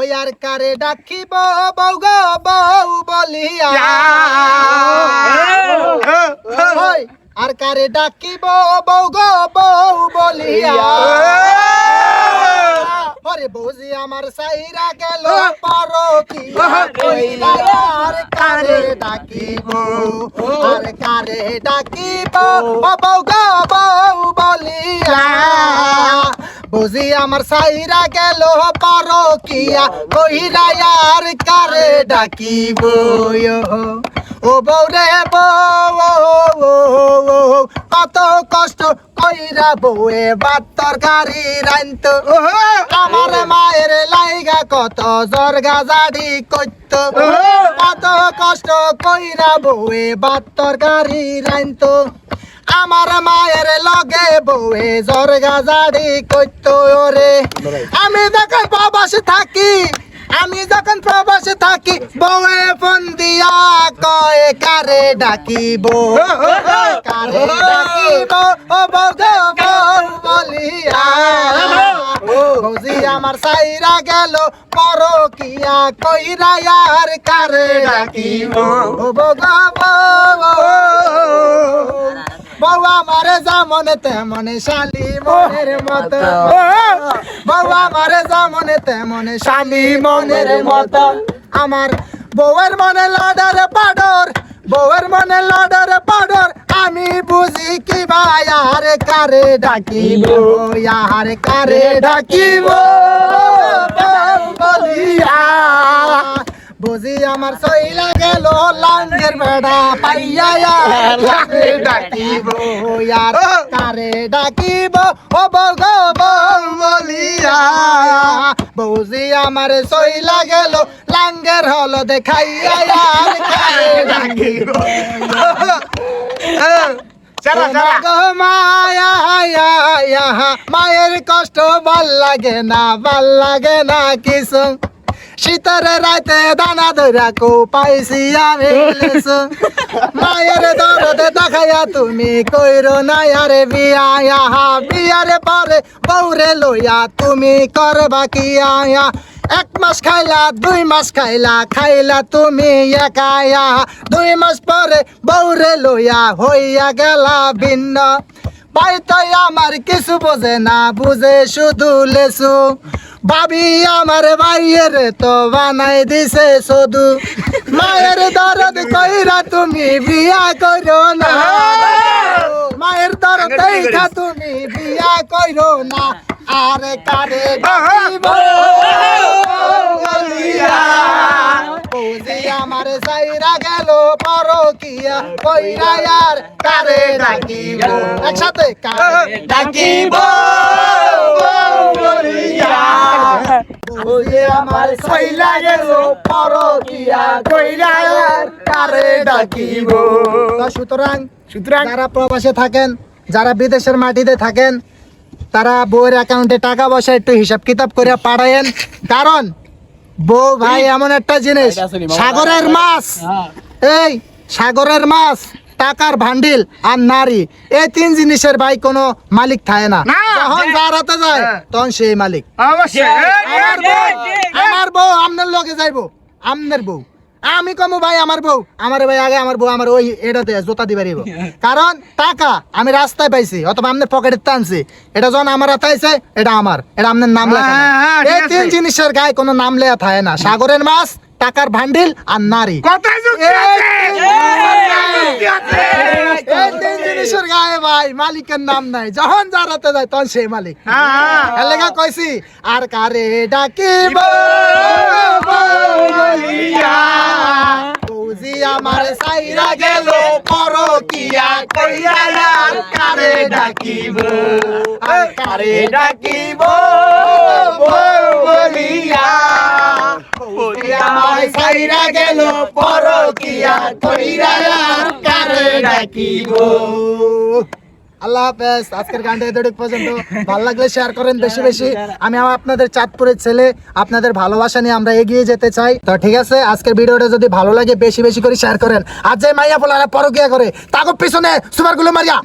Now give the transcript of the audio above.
ওই আর কারে ডাকিব বউ গো বউ বলিয়া ওই আর কারে ডাকিব বউ গো বউ বলিয়া ওরে বৌজি আমার সাইরা গেল পরকিয়া কইলা আর কারে ডাকিব আর কারে ডাকিব বউ গো বউ বলিয়া বৌজি আমার সাইরা গেল পরকিয়া কইলা আর কারে ডাকিব ও বউ রে বউ কত কষ্ট কইরা বউয়ে ভাত তরকারি রাইন্ত আমার মায়ের লাইগা কত জর্গা জাড়ি কইত কত কষ্ট কইরা বউয়ে ভাত তরকারি রাইন্ত আমার মায়ের লগে বউয়ে জর্গা জাড়ি কইত ওরে আমি যখন প্রবাসে থাকি বউয়ে ফোন দিয়া কয় কারে ডাকিব কারে ডাকিব ও বউ গো বউ বলিয়া বৌজি আমার সাইরা গেল পরকিয়া কইরা আর কারে ডাকিব ও বউ গো বউ আমার যেমন তেমন শালি মনের মত বউ আমার যেমন তেমন শালি মনের মত আমার বউয়ের মনে লাডার পাডর বউয়ের মনে লাডার পাডর আমি বুঝি কি ভাই আর কারে ডাকিব আর কারে ডাকিব বলিয়া বুঝি আমার সইলা গেল লাঙ্গের বেড়া পাইয়া কারে ডাকিব আর কারে ডাকিব ও বউ গো বউ বলিয়া বুঝি আমার সইলা গেল লাঙ্গের হল দেখাইয়া আর কারে ডাকিব মায়ের কষ্ট ভাল লাগে না কিছু শীতের রাতে দানা ধরা কো পাইছি আমি মায়ের দরদে দেখাইয়া তুমি কইরো না আরে বিয়ারে পরে বউরে লইয়া তুমি করবা কি আয়া 1 মাস খাইলা 2 মাস খাইলা তুমি একায়া 2 মাস পরে বউরে লইয়া হইয়া গেলা ভিন্ন ভাই তাই আমার কিছু বোঝে না বুঝে শুধু লেসু ভাবি আমার ভাইয়ের তো বানাই দিছে শুধু মায়ের দরদ কইরা তুমি বিয়া করো না মায়ের দরদ দেখা তুমি বিয়া করো না আর কারে ডাকিব বৌজি আমার সাইরা গেল পরকিয়া কইরা আর কারে ডাকিব একসাথে কারে ডাকিব বৌজি আমার সাইরা গেল পরকিয়া কইরা আর কারে ডাকিব সুতরাং যারা প্রবাসে থাকেন যারা বিদেশের মাটিতে থাকেন তারা বউয়ের অ্যাকাউন্টে টাকা পয়সা একটু হিসাব কিতাব করে পাঠায়েন কারণ বউ ভাই এমন একটা জিনিস সাগরের মাছ এই সাগরের মাছ টাকার ভান্ডিল আর নারী এই 3 জিনিসের ভাই কোনো মালিক থাকে না যখন যার হাতে যায় তখন সেই মালিক আমার বউ আমনের লগে যাইবো আমনের বউ আমি কমু ভাই আমার বউ ভাই আগে আমার বউ আমার ওই এটাতে জোতা দিবে কারণ টাকা আমি রাস্তায় পাইছি অথবা আপনার পকেটে টানছি এটা যখন আমার হাতে আইছে এটা আমার এটা আপনার নাম লেখা এই 3 জিনিসের গায়ে কোনো নাম লেখা থাকে না সাগরের মাছ টাকার ভান্ডিল আর নারী এই 3 জিনিসের গায়ে ভাই মালিকের নাম নাই যখন যার হাতে যায় তখন সেই মালিক লেখা কইছি আর কারে ডাকিব বৌজি আমার সাইরা গেল পরকিয়া কইরা আর কারে ডাকিব বলিয়া বৌজি আমার সাইরা গেল পরকিয়া কইরা আর কারে ডাকিব আল্লাহ হাফেজ আজকের গানটা এতটুকু পর্যন্ত ভালো লাগলে শেয়ার করেন বেশি বেশি আমি আপনাদের চাঁদপুরের ছেলে আপনাদের ভালোবাসা নিয়ে আমরা এগিয়ে যেতে চাই তো ঠিক আছে আজকের ভিডিওটা যদি ভালো লাগে বেশি বেশি করে শেয়ার করেন আর যে মাইয়া পোলারা পরকিয়া করে তাকে পিছনে সুপারগুলো মারিয়া